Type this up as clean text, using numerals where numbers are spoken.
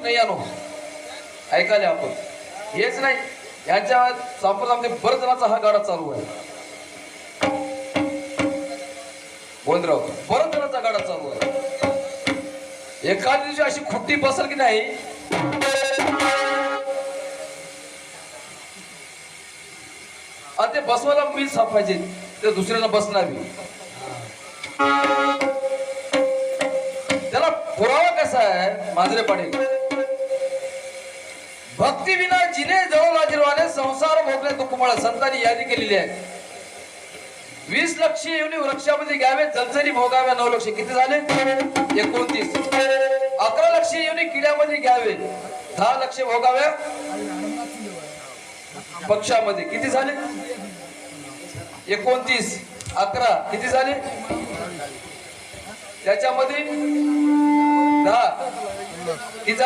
नाही आणू ऐकायला आपण हेच नाही यांच्या संप्रदायामध्ये बरेच जणांचा हा गाडा चालू आहे गोविंदराव बरेच जणांचा गाडा चालू आहे एखाद्या दिवशी अशी खुट्टी बसल की नाही ते बसवायला मी सापायचे ते दुसऱ्याला बसणार त्याला पुरावा कसा आहे मांजरे पाटील भक्ती विना जिने जवळ लाजीरवाने संसार भोगले दुःखमुळे संतांनी यादी केलेली आहे 20 लक्ष येऊन वृक्षामध्ये घ्यावे जलचरी भोगाव्या 9 लक्ष किती झाले 29 11 लक्ष येऊन किड्यामध्ये घ्यावे 10 लक्ष भोगाव्या पक्षामध्ये किती झाले 29 11 किती झाले त्याच्यामध्ये 10 किती झाले